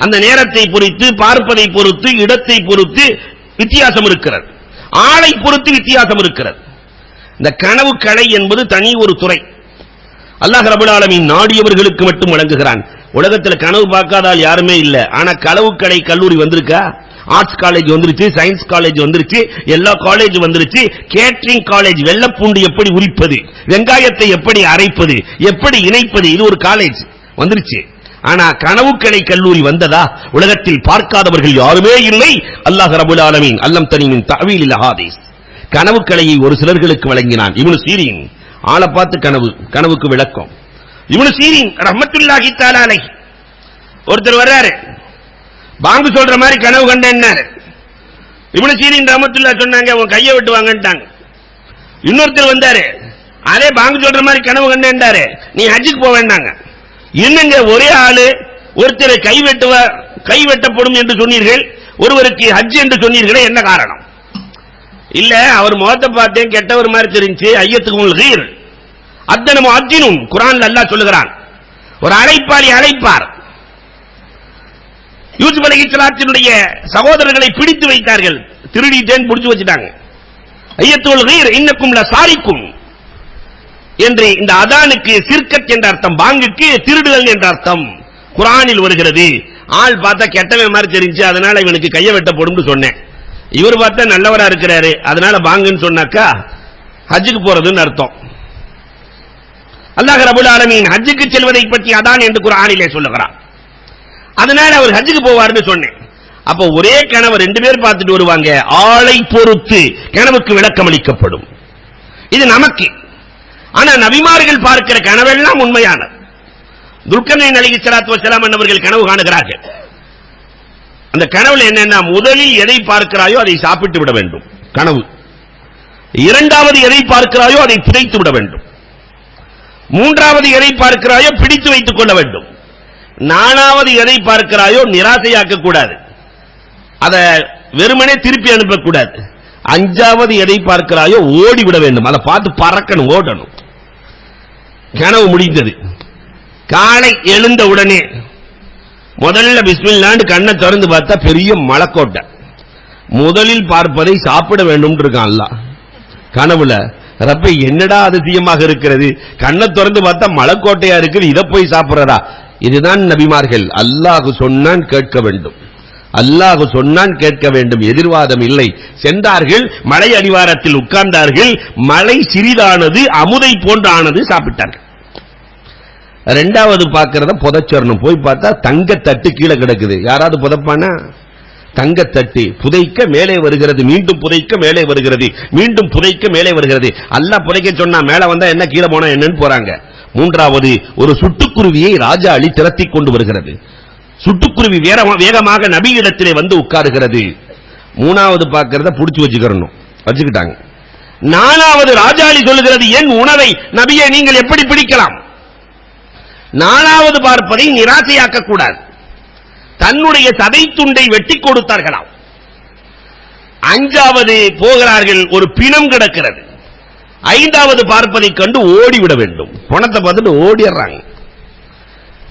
அந்த நேரத்தை பொறுத்து, பார்ப்பதை பொறுத்து, இடத்தை பொறுத்து வித்தியாசம் இருக்கிறது, ஆளை பொறுத்து வித்தியாசம் இருக்கிறது. இந்த கனவு கலை என்பது தனி ஒரு துறை. அல்லாஹ் ரப்பல் ஆலமீன் நாடியவர்களுக்கு மட்டும் வழங்குகிறான். உலகத்தில் கனவு பார்க்காதால் யாருமே இல்ல. ஆனா கனவு கலை கல்லூரி வந்திருக்கா? ஆர்ட்ஸ் காலேஜ் வந்துருச்சு, சயின்ஸ் காலேஜ் வந்துருச்சு, எல்லா காலேஜ் வந்துருச்சு. கேட்டரிங் காலேஜ், வெள்ளப்பூண்டு எப்படி உரிப்பது, வெங்காயத்தை எப்படி அரைப்பது, எப்படி இணைப்பது, இது ஒரு காலேஜ் வந்துருச்சு. ஆனா கனவு கலை கல்லூரி வந்ததா? உலகத்தில் பார்க்காதவர்கள் யாருமே இல்லை. அல்லாஹ் ரப்பல் ஆலமீன் அல்லம் தனிமின் தஅவீலில் அஹாதீஸ் கனவு கலையை ஒரு சிலர்களுக்கு வழங்கினான். இப்னு சீரின் ஆளை பார்த்து கனவுக்கு விளக்கம். இப்னு சீரின் ரஹ்மத்துல்லாஹி தஆலா அலைஹி ஒருத்தர் வர்றாரு, பாங்கு சொல்ற மாதிரி கனவு கண்டேன்னாரு. இப்னு சீரின் ரஹ்மத்துல்லாஹ் சொன்னாங்க, உன் கையை வெட்டு வாங்கன்ட்டாங்க. இன்னொருத்தர் வந்தாரு, அதே பாங்கு சொல்ற மாதிரி கனவு கண்டேன்டாரு, நீ ஹஜ்ஜுக்கு போக வேண்டாங்க. என்னங்க ஒரே ஆளு, ஒருத்தர் கை வெட்டப்படும் என்று சொன்னீர்கள், ஒருவருக்கு ஹஜ் என்று சொன்னீர்களே, என்ன காரணம்? இல்ல அவர் முகத்தை பார்த்தேன் கெட்டவர் மாதிரி தெரிஞ்சு, ஐயத்துக்கு கீர் அத்தனை முஅத்தினும் குர்ஆன்ல அல்லாஹ் சொல்லுகிறான், ஒரு அழைப்பாளி அழைப்பார். யூசுப் அலைஹிஸ்ஸலாத்தினுடைய சகோதரர்களை பிடித்து வைத்தார்கள், திருடிட்டேன் பிடிச்சு வச்சுட்டாங்க. ஐயத்துல் கீர் இன்னக்கும் லசாரிக்கும் என்று இந்த அதானுக்கு சிர்கத் என்ற அர்த்தம், பாங்குக்கு திருடுதல் என்ற அர்த்தம் குர்ஆனில் வருகிறது. ஆள் பார்த்தா கெட்டவன் மாதிரி தெரிஞ்சு, அதனால இவனுக்கு கையை வெட்டப்படும் சொன்னேன். இவர் பார்த்தா நல்லவரா இருக்கிறாரு, அதனால பாங்குன்னு சொன்னாக்கா ஹஜ்ஜுக்கு போறதுன்னு அர்த்தம். அல்லாஹ் ரப்பல் ஆலமீன் ஹஜ்ஜுக்கு செல்வதை பற்றி அதான் என்று குர்ஆனிலே சொல்லுகிறான். அதனால அவர் ஹஜ்ஜுக்கு போவார்னு சொன்னேன். அப்ப ஒரே கனவு ரெண்டு பேர் பார்த்துட்டு வருவாங்க, ஆளை பொறுத்து கனவுக்கு விளக்கம் அளிக்கப்படும். இது நமக்கு. ஆனா நபிமார்கள் பார்க்கிற கனவெல்லாம் உண்மையானது. துல்கர்னைன் அலைஹிஸ்ஸலாத்து வஸலாம் அவர்கள் கனவு காணுகிறார்கள். அந்த கனவுல என்னன்னா, முதலில் எதை பார்க்கிறாயோ அதை சாப்பிட்டு விட வேண்டும் கனவு. இரண்டாவது எதை பார்க்கிறாயோ அதை புதைத்து விட வேண்டும். மூன்றாவது எதை பார்க்கிறாயோ பிடித்து வைத்துக் கொள்ள வேண்டும். நாலாவது எதை பார்க்கிறாயோ நிராசையாக்க கூடாது, அதை வெறுமனே திருப்பி அனுப்பக்கூடாது. அஞ்சாவது எதை பார்க்கிறாயோ ஓடிவிட வேண்டும், அதை பார்த்து பறக்கணும், ஓடணும். கனவு முடிந்தது. காலை எழுந்த உடனே முதல்ல பிஸ்மில்லான்னு கண்ணை திறந்து பார்த்தா பெரிய மலைக்கோட்டை. முதலில் பார்ப்பதை சாப்பிட வேண்டும் இருக்கான் அல்லாஹ் கனவுல. ரப்பே என்னடா அதிசயமாக இருக்கிறது, கண்ணை திறந்து பார்த்தா மலைக்கோட்டையா இருக்குது, இதை போய் சாப்பிடுறா? இதுதான் நபிமார்கள். அல்லாஹ் சொன்னான் கேட்க வேண்டும், அல்லாஹ் சொன்னான் கேட்க வேண்டும், எதிர்வாதம் இல்லை. சென்றார்கள், மலை அடிவாரத்தில் உட்கார்ந்தார்கள். மலை சிறிதானது, அமுதை போன்றானது, சாப்பிட்டார்கள். ரெண்டாவது பார்க்கிறத புதைச்சரணும். போய் பார்த்தா தங்கத்தட்டு கீழே கிடக்குது. யாராவது புதைப்பானா? தங்கத்தட்டு புதைக்க மேலே வருகிறது, மீண்டும் புதைக்க மேலே வருகிறது, மீண்டும் புதைக்க மேலே வருகிறது. அல்லாஹ் புதைக்க சொன்னா மேலே வந்தா என்ன, கீழே போனா என்னன்னு போறாங்க. மூன்றாவது ஒரு சுட்டுக்குருவியை ராஜா அலி திரட்டி கொண்டு வருகிறது. சுட்டுக்குருவி வேகமாக நபியிடத்திலே வந்து உட்காருகிறது. மூணாவது பார்க்கிறத புடிச்சு வச்சுக்கிட்டாங்க. நாலாவது ராஜாளி சொல்லுகிறது, என் உணவை நபியை நீங்கள் எப்படி பிடிக்கலாம்? நாலாவது பார்ப்பதை நிராசையாக்க கூடாது. தன்னுடைய சதை துண்டை வெட்டி கொடுத்தார்களாம். அஞ்சாவது போகிறார்கள், ஒரு பிணம் கிடக்கிறது. ஐந்தாவது பார்ப்பதை கண்டு ஓடிவிட வேண்டும். பணத்தை பார்த்துட்டு ஓடிடுறாங்க.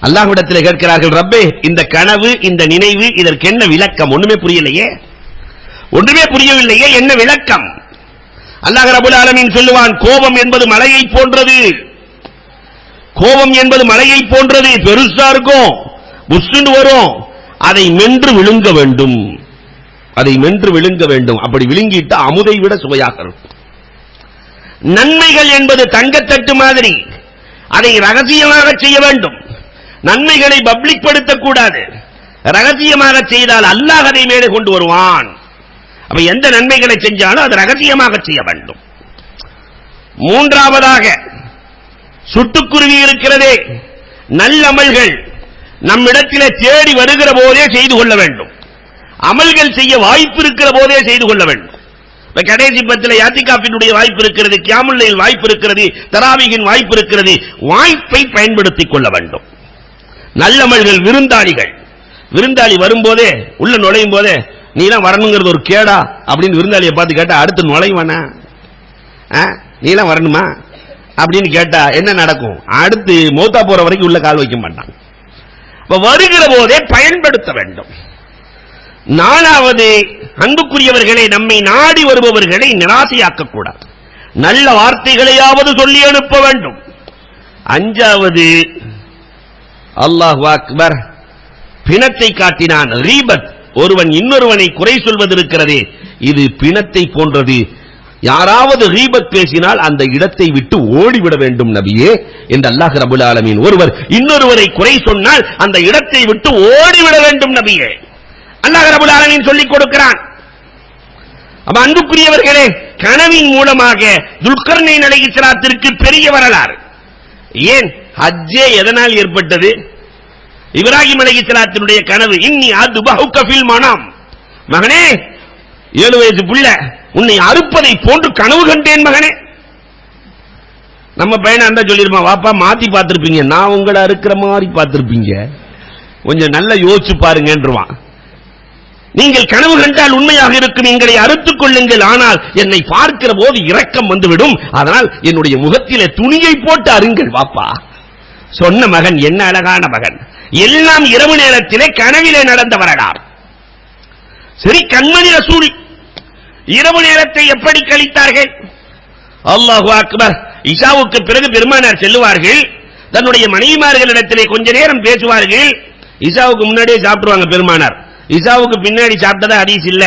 அல்லாஹ்விடத்தில் கேட்கிறார்கள், ரப்பே இந்த கனவு, இந்த நினைவு, இதற்கு என்ன விளக்கம்? ஒண்ணுமே புரியலையே, ஒன்றுமே புரியவில்லையே, என்ன விளக்கம்? அல்லாஹ் ரப்பல் ஆலமீன் சொல்லுவான், கோபம் என்பது மலையை போன்றது. கோபம் என்பது மலையை போன்றது, பெருசா இருக்கும், புஷ்ஷுன்னு வரும். அதை மென்று விழுங்க வேண்டும், அதை மென்று விழுங்க வேண்டும். அப்படி விழுங்கிட்டு அமுதை விட சுவையாக இருக்கும். நன்மைகள் என்பது தங்கத்தட்டு மாதிரி, அதை ரகசியமாக செய்ய வேண்டும். நன்மைகளை பப்ளிக் படுத்தக்கூடாது. ரகசியமாக செய்தால் அல்லாஹ் அதை மேலே கொண்டு வருவான். அப்ப எந்த நன்மைகளை செஞ்சாலும் அது ரகசியமாக செய்ய வேண்டும். மூன்றாவதாக சுட்டுக்குருவி இருக்கிறதே, நல்ல அமல்கள் நம்மிடத்திலே தேடி வருகிற போதே செய்து கொள்ள வேண்டும். அமல்கள் செய்ய வாய்ப்பு இருக்கிற போதே செய்து கொள்ள வேண்டும். கடைசி பத்தில் யாத்திகாஃபினுடைய வாய்ப்பு இருக்கிறது, கியாமுல் லைல் வாய்ப்பு இருக்கிறது, தராவீகின் வாய்ப்பு இருக்கிறது. வாய்ப்பை பயன்படுத்திக் கொள்ள வேண்டும். நல்லமல்கள். விருந்தாளி வரும்போதே உள்ள நுழையும் போதே நீ எல்லாம் வரணுங்கிறது ஒரு கேடா அப்படின்னு விருந்தாளியை பார்த்து கேட்டா அடுத்து நுழைவானா? நீ எல்லாம் வரணுமா அப்படின்னு கேட்டா என்ன நடக்கும்? அடுத்து மௌத்தா போற வரைக்கும் உள்ள கால் வைக்க மாட்டான். வருகிற போதே பயன்படுத்த வேண்டும். நாலாவது, அன்புக்குரியவர்களை, நம்மை நாடி வருபவர்களை நிராசையாக்க கூடாது. நல்ல வார்த்தைகளையாவது சொல்லி அனுப்ப வேண்டும். அஞ்சாவது, அல்லாஹ் அக்பர், பிணத்தை காட்டினான். ரீபத், ஒருவன் இன்னொருவனை குறை சொல்வது இருக்கிறதே, இது பிணத்தை போன்றது. யாராவது ரீபத் பேசினால் அந்த இடத்தை விட்டு ஓடிவிட வேண்டும் நபியே என்று அல்லாஹ் ரப்பல் ஆலமீன். ஒருவர் இன்னொருவரை குறை சொன்னால் அந்த இடத்தை விட்டு ஓடிவிட வேண்டும் நபியே அல்லாஹ் ரப்பல் ஆலமீன் சொல்லிக் கொடுக்கிறான். அப்ப அன்புக்குரியவர்களே, கனவின் மூலமாக துல்கர்னைன் அலைஹிஸ்ஸலாத்திற்கு பெரிய வரலாறு. ஏன் ஹஜ்ஜே எதனால் ஏற்பட்டது? இப்ராஹிம் அலைஹிஸ்ஸலாத்தினுடைய கனவு. இன்னி அதுபஹுக ஃபில் மனாம், மகனே 7 வயசு புள்ள, உன்னை அறுப்பதை போன்று கனவு கண்டேன் மகனே. நம்ம பையனை அந்த சொல்லிருமா, வாப்பா மாத்தி பார்த்திருப்பீங்க, நான் உங்களை அறுக்கிற மாதிரி பார்த்திருப்பீங்க, கொஞ்சம் நல்லா யோசிச்சு பாருங்கன்றுவான். நீங்கள் கனவு கண்டால் உண்மையாக இருக்கும், எங்களை அறுத்துக் கொள்ளுங்கள், ஆனால் என்னை பார்க்கிற போது இரக்கம் வந்துவிடும், அதனால் என்னுடைய முகத்திலே துணியை போட்டு அருங்கள் வாப்பா. சொன்ன மகன் என்ன அழகான மகன். எல்லாம் இரவு நேரத்திலே கனவிலே நடந்த வரலாறு. சரி, கண்மணி ரசூல் இரவு நேரத்தை எப்படி கழித்தார்கள்? அல்லாஹு அக்பர். இஷாவுக்கு பிறகு பெருமானார் செல்லுவார்கள், தன்னுடைய மனைவிமார்களிடத்திலே கொஞ்ச நேரம் பேசுவார்கள். இஷாவுக்கு முன்னாடியே சாப்பிடுவாங்க பெருமானார். இஷாவுக்கு பின்னாடி சாப்பிட்டதா ஹதீஸ் இல்ல.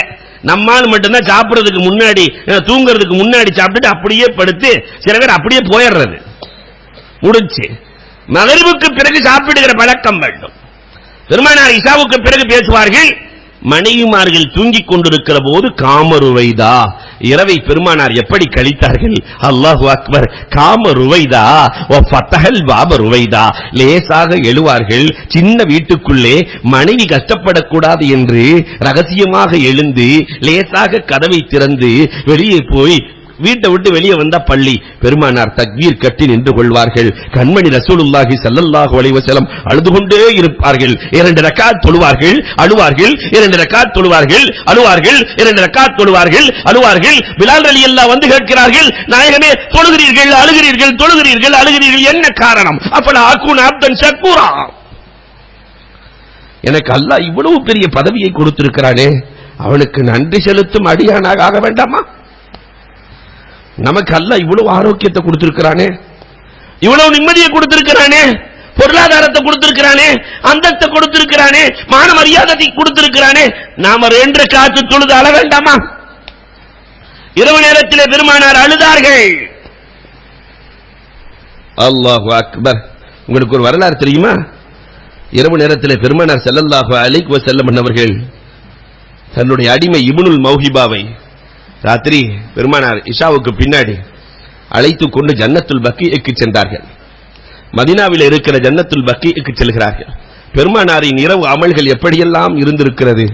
நம்மால் மட்டும்தான் சாப்பிடுறதுக்கு முன்னாடி, தூங்குறதுக்கு முன்னாடி சாப்பிட்டுட்டு அப்படியே படுத்து, சில பேர் அப்படியே போயிடுறது முடிச்சு. மகரிபுக்கு பிறகு சாப்பிடுகிற பழக்கம் வேண்டும். பெருமானார் இஷாவுக்கு பிறகு பேசுவார்கள். மனைவிமார்கள் தூங்கிக் கொண்டிருக்கிற போது காமருவைதா, இரவை பெருமானார் எப்படி கழித்தார்கள்? அல்லாஹு அக்பர். காமருவைதா ஓ ஃபத்தஹல் பாப ருவைதா, லேசாக எழுவார்கள். சின்ன வீட்டுக்குள்ளே மனைவி கஷ்டப்படக்கூடாது என்று ரகசியமாக எழுந்து லேசாக கதவை திறந்து வெளியே போய் வீட்டை விட்டு வெளியே வந்தா பள்ளி. பெருமானார் தக்பீர் கட்டி நின்று கொள்வார்கள். கண்மணி ரசூலுல்லாஹி ஸல்லல்லாஹு அலைஹி வஸல்லம் அழுது கொண்டே இருப்பார்கள். 2 ரக்காத் தொழுவார்கள், அழுவார்கள், 2 ரக்காத் தொழுவார்கள், அழுவார்கள், 2 ரக்காத் தொழுவார்கள், அழுவார்கள். பிலால் ரலியல்லாஹு வந்து கேட்கிறார்கள், நாயகமே தொழுகிறீர்கள், அழுகிறீர்கள், தொழுகிறீர்கள், அழுகிறீர்கள், என்ன காரணம்? அப்பலா அகுன அப்தன் ஷக்கூரா, எனக்கு அல்லாஹ் இவ்வளவு பெரிய பதவியை கொடுத்திருக்கிறானே, அவனுக்கு நன்றி செலுத்தும் அடியானாக ஆக வேண்டாமா? நமக்கு அல்லாஹ் இவ்வளவு ஆரோக்கியத்தை கொடுத்திருக்கிறானே, இவ்வளவு நிம்மதியை கொடுத்திருக்கிறானே, பொருளாதாரத்தை கொடுத்திருக்கிறானே, அந்தஸ்தை கொடுத்திருக்கிறானே, மான மரியாதை கொடுத்திருக்கிறானே, நாம 2 காத்து தொழுது அழ வேண்டாமா? இரவு நேரத்திலே பெருமானார் அழுதார்கள். அல்லாஹு அக்பர். உங்களுக்கு ஒரு வரலாறு தெரியுமா? இரவு நேரத்திலே பெருமானார் ஸல்லல்லாஹு அலைஹி வஸல்லம் அவர்கள் தன்னுடைய அடிமை இப்னுல் மௌஹிபாவை ராத்திரி பெருமானார் இஷாவுக்கு பின்னாடி அழைத்துக் கொண்டு ஜன்னத்துல் பக்கீக்கு சென்றார்கள். மதீனாவில் இருக்கிற ஜன்னத்துல் பக்கீக்கு செல்கிறார்கள். பெருமானாரின் இரவு அமல்கள் எப்படியெல்லாம் இருந்திருக்கிறது,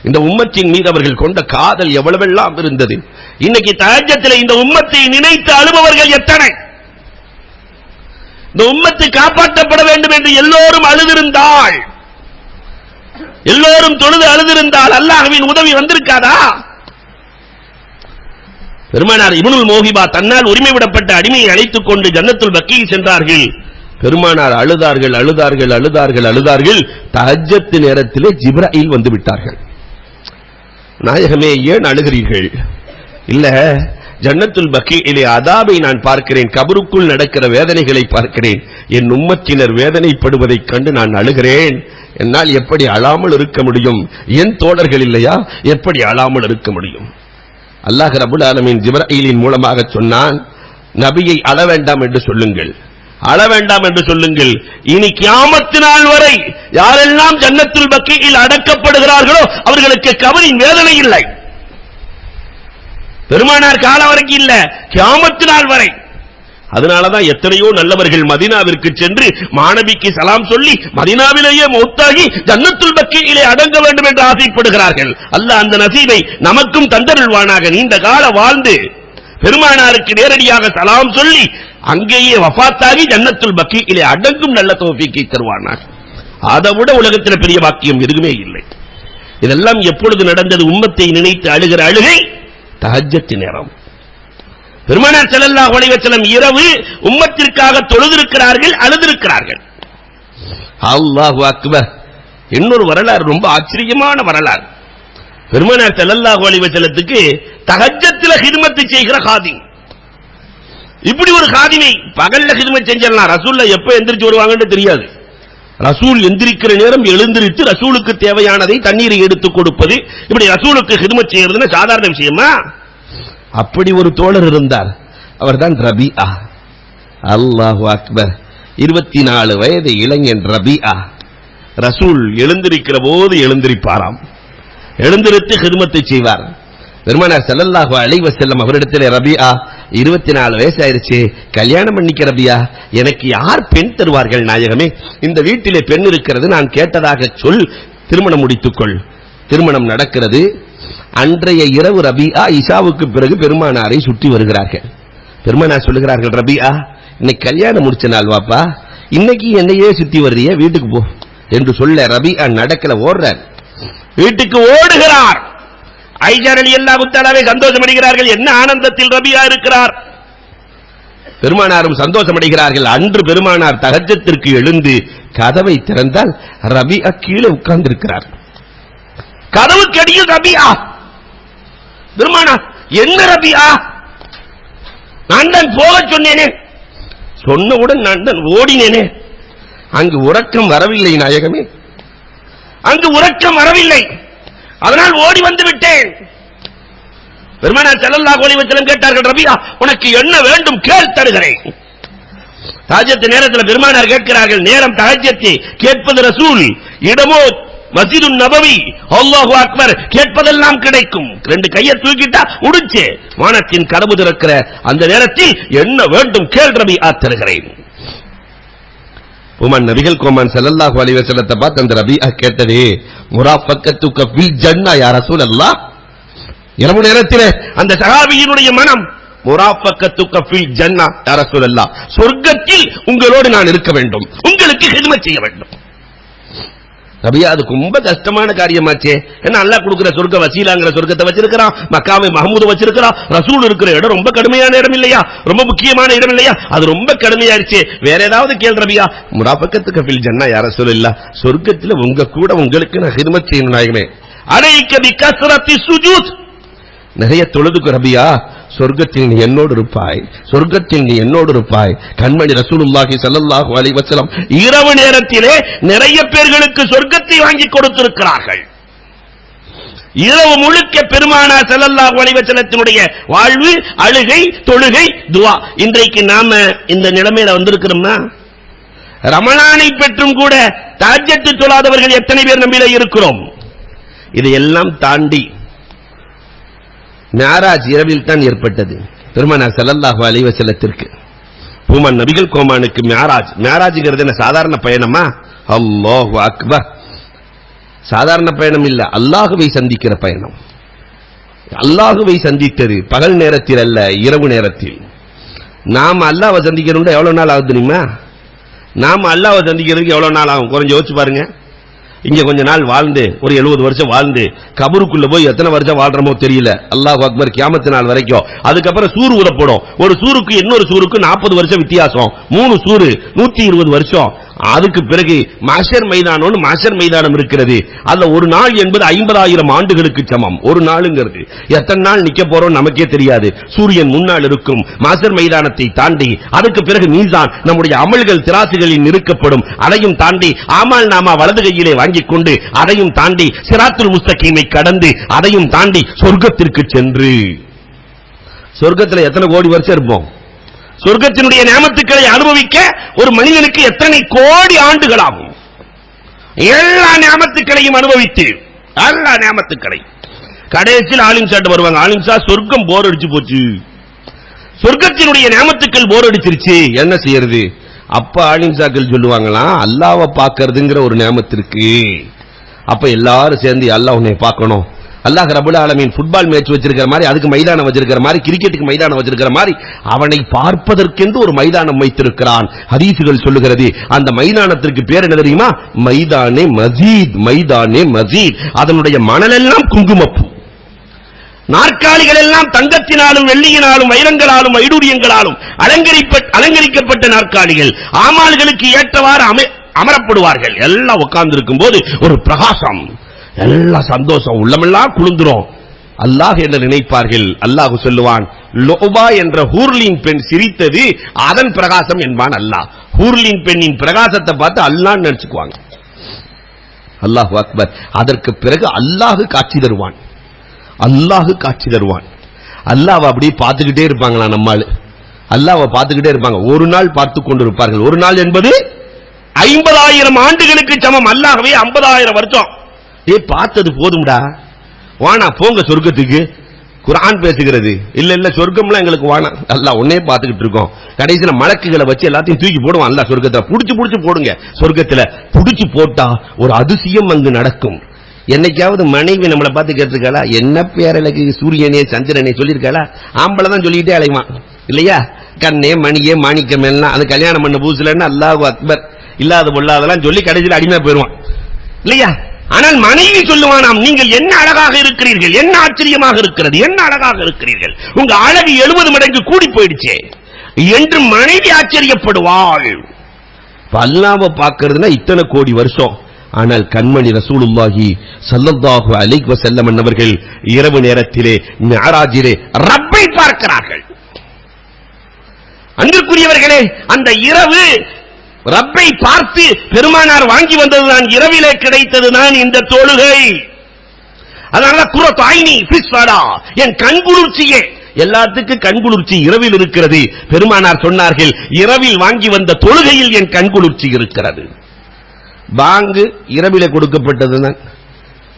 இந்த உம்மத்தின் மீது அவர்கள் கொண்ட காதல் எவ்வளவெல்லாம் இருந்தது. இன்னைக்கு தஹஜ்ஜுதிலே இந்த உம்மத்தை நினைத்து அழுபவர்கள் எத்தனை? இந்த உம்மத்து காப்பாற்றப்பட வேண்டும் என்று எல்லோரும் அழுதிருந்தால், எல்லோரும் தொழுது அழுதிருந்தால் அல்லாஹ்வின் உதவி வந்திருக்காதா? பெருமானார் இப்னுல் மௌஹிபா தன்னால் உரிமை விடப்பட்ட அடிமையை அழைத்துக் கொண்டு ஜன்னத்துல் பக்கீ சென்றார்கள். பெருமானார் அழுதார்கள், அழுதார்கள், அழுதார்கள், அழுதார்கள். தஹஜ்ஜத் நேரத்திலே ஜிப்ராயில் வந்து விட்டார்கள். நாயகமே ஏன் அழுகிறீர்கள்? இல்ல, ஜன்னத்துல் பக்கீயிலே அதாபை நான் பார்க்கிறேன், கபருக்குள் நடக்கிற வேதனைகளை பார்க்கிறேன், என் உம்மத்தினர் வேதனைப்படுவதைக் கண்டு நான் அழுகிறேன். என்னால் எப்படி அழாமல் இருக்க முடியும்? என் தோழர்கள் இல்லையா, எப்படி அழாமல் இருக்க முடியும்? அல்லாஹ் ரப்பல் ஆலமீன் ஜிப்ராயிலின் மூலமாக சொன்னான், நபியை அழ வேண்டாம் என்று சொல்லுங்கள், அழ வேண்டாம் என்று சொல்லுங்கள். இனி கியாமத் நாள் வரை யாரெல்லாம் ஜன்னத்துல் பக்கீயில் அடக்கப்படுகிறார்களோ அவர்களுக்கு கபரின் வேதனை இல்லை. பெருமானார் காலம் வரைக்கும் இல்ல, கியாமத் நாள் வரை அதனாலதான் எத்தனையோ நல்லவர்கள் மதீனாவிற்கு சென்று மாணவிக்கு சலாம் சொல்லி மதீனாவிலேயே மௌத்தாகி ஜன்னத்துல் பக்கீயிலே அடங்க வேண்டும் என்று ஆசைப்படுகிறார்கள். அல்லாஹ் அந்த நசீபை நமக்கும் தந்தருள்வானாக. நீண்ட கால வாழ்ந்து பெருமானாருக்கு நேரடியாக சலாம் சொல்லி அங்கேயே வஃபாத்தாகி ஜன்னத்துல் பக்கீயிலே அடங்கும் நல்ல தௌஃபீக்கை தருவானாக. அதை விட உலகத்தில் பெரிய வாக்கியம் எதுவுமே இல்லை. இதெல்லாம் எப்பொழுது நடந்தது? உம்மத்தை நினைத்து அழுகிற அழுகை தஹஜ்ஜத் நேரம். பெருமானார் ஸல்லல்லாஹு அலைஹி வஸல்லம் இரவு உம்மத்திற்காக தொழுதிருக்கிறார்கள், அழுதிருக்கிறார்கள். அல்லாஹு அக்பர். இன்னொரு வரலாறு, ரொம்ப ஆச்சரியமான வரலாறு. பெருமானார் ஸல்லல்லாஹு அலைஹி வஸல்லத்துக்கு தஹஜ்ஜத்தில் ஹித்மத் செய்கிற காதிம், இப்படி ஒரு காதிமை பகல்ல ஹித்மத் செஞ்சிடலாம். ரசூல்ல எப்ப எந்திரிச்சு வருவாங்கன்னு தெரியாது. ரசூல் எந்திரிக்கிற நேரம் எழுந்திரித்து ரசூலுக்கு தேவையானதை தண்ணீரை எடுத்துக் கொடுப்பது, இப்படி ரசூலுக்கு ஹித்மத் செய்யறதுன்னா சாதாரண விஷயமா? அப்படி ஒரு தோழர் இருந்தார். அவர்தான் ரபிஆ. அல்லாஹு அக்பர். 24 வயது இளைஞன் ரபிஆ. ரசூல் எழுந்திருக்கிற போது எழுந்திருப்பாராம், எழுந்திருத்து ஹித்மத்தை செய்வார். பெருமானார் ஸல்லல்லாஹு அலைஹி வஸல்லம் அவரிடத்தில், ரபிஆ 24 வயசு ஆயிருச்சு, கல்யாணம் பண்ணிக்க ரபியா, எனக்கு யார் பெண் தருவார்கள் நாயகமே? இந்த வீட்டிலே பெண் இருக்கிறது, நான் கேட்டதாக சொல், திருமணம் முடித்துக்கொள். திருமணம் நடக்கிறது. அன்றைய இரவு ரபிஆ இஷாவுக்கு பிறகு பெருமானாரை சுற்றி வருகிறார்கள். பெருமானார் சொல்லுகிறார்கள், ரபிஆ இன்னைக்கு கல்யாணம் முடிச்ச நாள் வாப்பா, இன்னைக்கு என்னையே சுத்தி வருதிய, வீட்டுக்கு போ என்று சொல்ல ரபிஆ நடக்கல, ஓடுறார், வீட்டுக்கு ஓடுகிறார். ஆயிஷா ரலியல்லாஹு தஆலாவை சந்தோஷம் அடைகிறார்கள். என்ன ஆனந்தத்தில் ரபிஆ இருக்கிறார். பெருமானாரும் சந்தோஷம் அடைகிறார்கள். அன்று பெருமானார் தஹஜ்ஜத்திற்கு எழுந்து கதவை திறந்தால் ரபிஆ கீழே உட்கார்ந்து இருக்கிறார். கதவுக்கு அடியில் ரபிஆ. பெருமானார், என்ன ரபிஆ? நான் தான் போக சொன்னேனே, சொன்னவுடன் நான் தான் ஓடினேனே. அங்கு உறக்கம் வரவில்லை நாயகமே, அங்கு உறக்கம் வரவில்லை, அதனால் ஓடி வந்து விட்டேன். பெருமானார் ஸல்லல்லாஹு அலைஹி வஸல்லம் கேட்டார்கள், ரபிஆ உனக்கு என்ன வேண்டும் கேள், தருகிறேன். தஹஜ்ஜத் நேரத்தில் பெருமானார் கேட்கிறார்கள். நேரம் தஹஜ்ஜத், கேட்பது ரசூல், இடமோ மஸ்ஜிதுன் நபவி. அல்லாஹு அக்பர், கேட்பதெல்லாம் கிடைக்கும். 2 கையை தூக்கிட்டா முடிச்சு. வானத்தின் கதவு திறக்கிற அந்த நேரத்தில் என்ன வேண்டும் கேள் ரபிஆ, தருகிறேன். உமன் நபிகள் கோமான் ஸல்லல்லாஹு அலைஹி வஸல்லத்தை பார்த்து அந்த ரபிஆ கேட்டதே, முராஃபகத்துக ஃபில் ஜன்னா யா ரசூலல்லாஹ். இரவு நேரத்திலே அந்த சஹாபியினுடைய மனம், முராஃபகத்துக ஃபில் ஜன்னா யா ரசூலல்லாஹ், சொர்க்கத்தில் உங்களோடு நான் இருக்க வேண்டும், உங்களுக்கு ஹித்மத் செய்ய வேண்டும். ரபிஆ அதுக்கு ரொம்ப கஷ்டமான காரியமாச்சே. என்ன அல்லாஹ் கொடுக்கிற சொர்க்க வசீலாங்கிற சொர்க்கத்தை வச்சிருக்கிறான், மக்காவை மஹமூது வச்சிருக்கிறான். ரசூல் இருக்கிற இடம் ரொம்ப கடுமையான இடம் இல்லையா, ரொம்ப முக்கியமான இடம் இல்லையா, அது ரொம்ப கடுமையாயிருச்சு. வேற ஏதாவது கேள் ரபிஆ. முராஃபகத்துக ஃபில் ஜன்னா யா ரசூலல்லாஹ், சொர்க்கத்தில் உங்க கூட உங்களுக்கு நான் ஹித்மத் செய்யணும் நாயகமே. அலைக பிகஸ்ரத்தி சுஜூத், நிறைய தொழுதுக்கு ரபிஆ, சொர்க்கத்தில் நீ என்னோடு இருப்பாய், சொர்க்கத்தில் நீ என்னோடு இருப்பாய். கண்மணி ரசூலுல்லாஹி ஸல்லல்லாஹு அலைஹி வஸல்லம் இரவு நேரத்திலே நிறைய பேர்களுக்கு சொர்க்கத்தை வாங்கி கொடுத்திருக்கிறார்கள். இரவு முழுக்க பெருமானார் ஸல்லல்லாஹு அலைஹி வஸல்லத்தினுடைய வாழ்வு, அழுகை, தொழுகை, துஆ. இன்றைக்கு நாம இந்த நிலைமையில வந்திருக்கிறோம்னா, ரமலானை பெற்றும் கூட தஹஜ்ஜத் தொழாதவர்கள் எத்தனை பேர் நம்மிலே இருக்கிறோம்? இதையெல்லாம் தாண்டி மிஅராஜ் இரவில் தான் ஏற்பட்டது பெருமானார் ஸல்லல்லாஹு அலைஹி வஸல்லத்திற்கு. பூமன் நபிகள் கோமானுக்கு மிஅராஜ். மிஅராஜ்ங்கிறது என்ன சாதாரண பயணமா? அல்லாஹு அக்பர். சாதாரண பயணம் இல்ல, அல்லாஹ்வை சந்திக்கிற பயணம். அல்லாஹ்வை சந்தித்தது பகல் நேரத்தில் அல்ல, இரவு நேரத்தில். நாம் அல்லாஹ்வை சந்திக்கணும்னா எவ்வளவு நாள் ஆகுது தெரியுமா? நாம் அல்லாஹ்வை சந்திக்கிறதுக்கு எவ்வளவு நாள் ஆகும் கொஞ்சம் யோசிச்சு பாருங்க. இங்க கொஞ்ச நாள் வாழ்ந்து ஒரு 70 வருஷம் வாழ்ந்து கபருக்குள்ள போய் எத்தனை வருஷம் வாழ்றமோ தெரியல. அல்லாஹ் அக்பர், கியாமத் நாள் வரைக்கும். அதுக்கப்புறம் சூறு ஊதப்படும். ஒரு சூருக்கு இன்னொரு சூருக்கு 40 வருஷம் வித்தியாசம். 3 சூறு 120 வருஷம். அதுக்கு பிறகு மஹ்ஷர் மைதானம், மஹ்ஷர் மைதானம் இருக்கிறது. அதுல ஒரு நாள் என்பது 50,000 ஆண்டுகளுக்கு சமம். ஒரு நாளுங்கிறது எத்தனை நாள் நிக்க போறோம் நமக்கே தெரியாது. சூரியன் முன்னால் இருக்கும். மஹ்ஷர் மைதானத்தை தாண்டி அதுக்கு பிறகு மீசான், நம்முடைய அமல்கள் திராசுகளில் நிறுக்கப்படும். அதையும் தாண்டி ஆமால் நாமா வலது கையிலே வாங்கிக் கொண்டு, அதையும் தாண்டி சிராத்துல் முஸ்தகீமை கடந்து, அதையும் தாண்டி சொர்க்கத்திற்கு சென்று, சொர்க்கத்தில் எத்தனை கோடி வருஷம் இருப்போம்? சொர்க்கத்தினுடைய நியமத்துக்களை அனுபவிக்க ஒரு மனிதனுக்கு எத்தனை கோடி ஆண்டுகள் ஆகும்? எல்லா நியமத்துக்களையும் அனுபவித்து, எல்லா நியமத்துக்களை கடைசியில் ஆலிம் சாட்டு வருவாங்க. ஆலிம் சா, சொர்க்கம் போர் அடிச்சு போச்சு, சொர்க்கத்தினுடைய நியமத்துக்கள் போர் அடிச்சிருச்சு, என்ன செய்யறது? அப்ப ஆலிம்சாக்கள் சொல்லுவாங்களாம், அல்லாஹ்வை பார்க்கிறதுங்கிற ஒரு நியமத்திற்கு. அப்ப எல்லாரும் சேர்ந்து அல்லாஹ் உன்னை பார்க்கணும், அல்லாஹ் ரப்பல் ஆலமீன் ஃபுட்பால் மேட்ச் வச்சிருக்கிற மாதிரி, அதுக்கு மைதானம் வச்சிருக்கிற மாதிரி, கிரிக்கெட்டுக்கு மைதானம் வச்சிருக்கிற மாதிரி அவனை பார்ப்பதற்கென்று ஒரு மைதானம் வைத்திருக்கிறான். ஹதீசுகள் சொல்லுகிறது. அந்த மைதானத்திற்கு பேர் என்ன தெரியுமா? மைதானே மஸ்ஜித். மைதானே மஸ்ஜித். அதனுடைய மணலெல்லாம் குங்குமப்பூ, நாற்காலிகள் எல்லாம் தங்கத்தினாலும் வெள்ளியினாலும் வைரங்களாலும் வைடூரியங்களாலும் அலங்கரிக்கப்பட்ட நாற்காலிகள். ஆமால்களுக்கு ஏற்றவாறு அமரப்படுவார்கள். எல்லாம் உட்கார்ந்து இருக்கும் போது ஒரு பிரகாசம், எல்லாம் சந்தோஷம், உள்ளமெல்லாம் குளிர்ந்துரும். அல்லாஹ் என்று நினைப்பார்கள். அல்லாஹ் சொல்லுவான், லோபா என்ற ஹூர்லின் பெண் சிரித்தது அதன் பிரகாசம் என்பான் அல்லாஹ். ஹூர்லின் பெண்ணின் பிரகாசத்தை பார்த்து அல்லாஹ் நினைச்சுக்குவாங்க. அல்லாஹ் அக்பர். அதற்கு பிறகு அல்லாஹ் காட்சி தருவான். அல்லாஹ் காட்சி தருவான். அல்லாஹ் அப்படி பார்த்துக்கிட்டே இருப்பாங்களா நம்மால்? அல்லாஹ்வை பார்த்துக்கிட்டே இருப்பாங்க. ஒரு நாள் பார்த்து கொண்டிருப்பார்கள். ஒரு நாள் என்பது 50,000 ஆண்டுகளுக்கு சமம். அல்லாஹ்வே 50,000 வருஷம். பார்த்தது போதும்டா, வானா போங்க சொர்க்கத்துக்கு. குர்ஆன் பேசுகிறது. இல்ல சொர்க்கம்லாம் எங்களுக்கு வானா, அல்லாஹ் ஒன்னே பார்த்துக்கிட்டு இருக்கோம். கடைசியில மலக்குகளை வச்சு எல்லாத்தையும் தூக்கி போடுவான் அல்லாஹ் சொர்க்கத்துல. புடிச்சு போடுங்க சொர்க்கத்துல. புடிச்சு போட்டா ஒரு அதிசயம் அங்கு நடக்கும். என்னைக்காவது மனைவி நம்மளை பார்த்து கேட்டிருக்காளா, என்ன பேரழகு சூரியனே சந்திரனே சொல்லியிருக்காளா? ஆம்பளை தான் சொல்லிக்கிட்டே அலைவான் இல்லையா? கண்ணே மணியே மாணிக்கம் எல்லாம் அது கல்யாணம் பண்ண பூசுலன்னு அல்லாஹு அக்பர் இல்லாத பொல்லாதெல்லாம் சொல்லி கடைசியில் அடிமையா போயிடுவான் இல்லையா? ஆனால் மனைவி சொல்லுவானாம், நீங்கள் என்ன அழகாக இருக்கிறீர்கள், என்ன ஆச்சரியமாக இருக்கிறது, என்ன அழகாக இருக்கிறீர்கள், உங்க அழகு 70 மடங்கு கூடி போயிடுச்சே என்று மனைவி ஆச்சரியப்படுவாள். அல்லாஹ்வை பார்க்கிறதுனா இத்தனை கோடி வருஷம். ஆனால் கண்மணி ரசூலுல்லாஹி ஸல்லல்லாஹு அலைஹி வஸல்லம் அவர்கள் இரவு நேரத்திலே மிஅராஜிலே ரப்பை பார்க்கிறார்கள். அன்பிற்குரியவர்களே, அந்த இரவு ரப்பை பார்த்து பெருமானார் வாங்கி வந்ததுதான், இரவிலே கிடைத்ததுதான் இந்த தொழுகை. அதனால குரத்து ஐனி ஃபிஸ்ஸலா, என் கண்குளிர்ச்சியே. எல்லாத்துக்கும் கண்குளிர்ச்சி இரவில் இருக்கிறது. பெருமானார் சொன்னார்கள், இரவில் வாங்கி வந்த தொழுகையில் என் கண்குளிர்ச்சி இருக்கிறது. பாங்கு இரவில கொடுக்கப்பட்டதுதான்.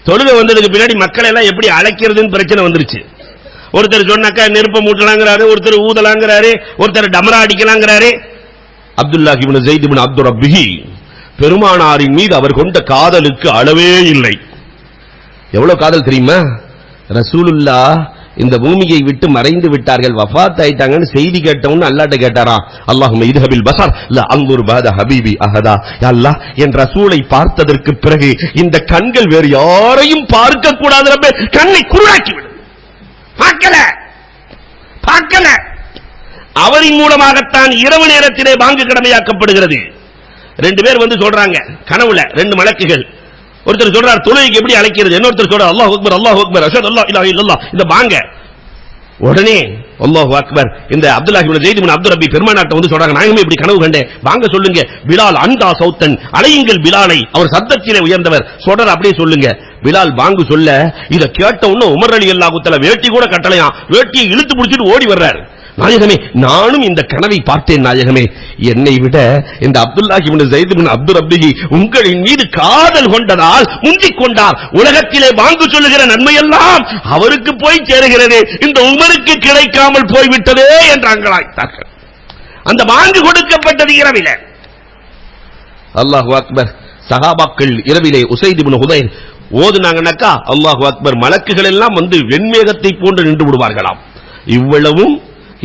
தொழுகை வந்ததுக்கு பின்னாடி மக்கள் எல்லாம் எப்படி அழைக்கிறதுன்னு பிரச்சனை வந்துருச்சு. ஒருத்தர் சொன்னாக்கா நெருப்ப மூட்டலாங்கிறாரு, ஒருத்தர் ஊதலாங்கிறாரு, ஒருத்தர் டமரா அடிக்கலாங்கிறாரு. அப்துல்லாஹ் இப்னு ஸைத் இப்னு அப்து ரப்பிஹி பெருமானாரின் மீது அவர் கொண்ட காதலுக்கு அளவே இல்லை. எவ்வளவு காதல் தெரியுமா? ரசூலுல்லாஹ் இந்த பூமியை விட்டு மறைந்து விட்டார்கள், வஃபாத் ஆயிட்டாங்கன்னு செய்தி கேட்டவன்னு அல்லாஹ்ட்ட கேட்டாராம். அல்லாஹும்ம இத்ஹபில் பஸர் லா அன்துர் பாத ஹபீபி அஹதா. யா அல்லாஹ், என் ரசூலை பார்த்ததற்கு பிறகு இந்த கண்கள் வேறு யாரையும் பார்க்க கூடாது ரப்பே, கண்ணை குருடாக்கி விடு. பார்க்கல. அவரின் மூலமாகத்தான் இரவு நேரத்திலே பாங்கு கடமையாக்கப்படுகிறது. 2 பேர் வந்து சொல்றாங்க கனவுல, 2 மலக்குகள். ஒருத்தர் சொல்றார் தொழுகைக்கு எப்படி அழைக்கிறது, இன்னொருத்தர் சொல்றார் அல்லாஹ் அக்பர் அல்லாஹ் அக்பர் அஷ்ஹது அல்லா இலாஹா இல்லல்லாஹ் இந்த பாங்க. உடனே அல்லாஹ் அக்பர் இந்த அப்துல்லாஹ் இப்னு ஸைத் இப்னு அப்து ரப்பி பெருமானார்ட்ட வந்து சொல்றாங்க, நாயகமே இப்படி கனவு கண்டேன், வாங்க சொல்லுங்க. பிலால் அன்தா சௌத்தன், அழையுங்கள் பிலாலை, அவர் சத்தத்திலே உயர்ந்தவர். சொல்றார் அப்படியே சொல்லுங்க. பிலால் வாங்கு சொல்ல, இத கேட்ட உடனே உமர் ரலியல்லாஹு தஆலா வேட்டி கூட கட்டளையாம், வேட்டியை இழுத்து பிடிச்சிட்டு ஓடி வர்றார். நாயகமே, நானும் இந்த கனவை பார்த்தேன் நாயகமே. என்னை விட இந்த அப்துல்லாஹ் இப்னு ஸைத் இப்னு அப்து ரப்பி உங்களின் மீது காதல் கொண்டதால் முந்திக் கொண்டார். உலகத்திலே பாங்கு சொல்லுகிற நன்மையெல்லாம் அவருக்கு போய் சேருகிறது, இந்த உமருக்கு கிடைக்காமல் போய்விட்டதே என்றாங்களாய்த்தார்கள். அந்த பாங்கு கொடுக்கப்பட்டது இரவிலே. அல்லாஹு அக்பர். சஹாபாக்கள் இரவிலே உஸைத் இப்னு ஹுதைர் ஓதுனாங்கன்னாக்கா அல்லாஹு அக்பர், மலக்குகள் எல்லாம் வந்து வெண்மேகத்தை போன்று நின்று விடுவார்களாம். இவ்வளவும்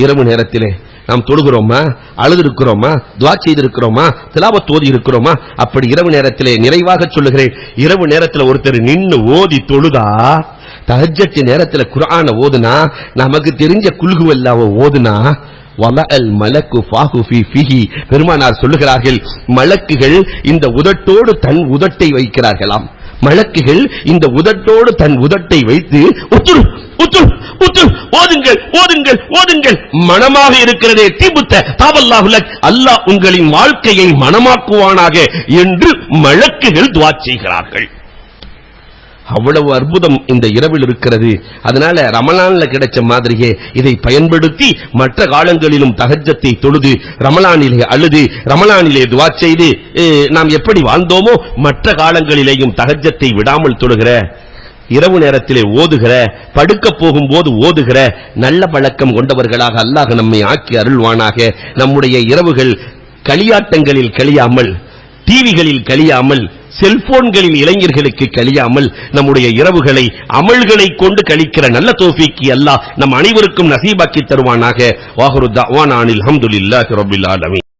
இரவு நேரத்திலே நாம் தொழுகிறோமா, அழுதிருக்கிறோமா, துஆ செய்திருக்கிறோமா, திலாவத் ஓதி இருக்கிறோமா? அப்படி இரவு நேரத்திலே நிறைவாக சொல்லுகிறேன், இரவு நேரத்தில் ஒருத்தர் நின்னு ஓதி தொழுதா, தஹஜ்ஜத் நேரத்தில் குர்ஆனை ஓதுனா, நமக்கு தெரிஞ்ச குல்ஹுவல்லாஹ் ஓதுனா, வலஅல் மலக்கு ஃபாஹு ஃபீ ஃபிஹி, பெருமானார் சொல்லுகிறார்கள், மலக்குகள் இந்த உதட்டோடு தன் உதட்டை வைக்கிறார்களாம். மலக்குகள் இந்த உதட்டோடு தன் உதட்டை வைத்து உத்துல் உத்துல் உத்துல் ஓதுங்கள் ஓதுங்கள் ஓதுங்கள், மனமாக இருக்கிறதே தீபுத்த தாவல்லாஹு லக், அல்லாஹ் உங்களின் வாழ்க்கையை மனமாக்குவானாக என்று மலக்குகள் துஆ செய்கிறார்கள். அவ்வளவு அற்புதம் இந்த இரவில் இருக்கிறது. அதனால ரமலான்ல கிடைச்ச மாதிரியே இதை பயன்படுத்தி மற்ற காலங்களிலும் தஹஜ்ஜத்தை தொழுது, ரமலானிலே அழுது, ரமலானிலே துஆ செய்து நாம் எப்படி வாழ்ந்தோமோ மற்ற காலங்களிலேயும் தஹஜ்ஜத்தை விடாமல் தொழுகிற இரவு நேரத்திலே ஓதுகிற, படுக்க போகும்போது ஓதுகிற நல்ல பழக்கம் கொண்டவர்களாக அல்லாஹ் நம்மை ஆக்கி அருள்வானாக. நம்முடைய இரவுகள் களியாட்டங்களில் கழியாமல், டிவிகளில் கழியாமல், செல்போன்களில் இளைஞர்களுக்கு கழியாமல், நம்முடைய இரவுகளை அமல்களை கொண்டு கழிக்கிற நல்ல தௌஃபீக்கை அல்லாஹ் நம் அனைவருக்கும் நசீபாக்கி தருவானாக. வாஹிரு தஅவானா அனில் ஹம்துலில்லாஹி ரப்பில் ஆலமீன்.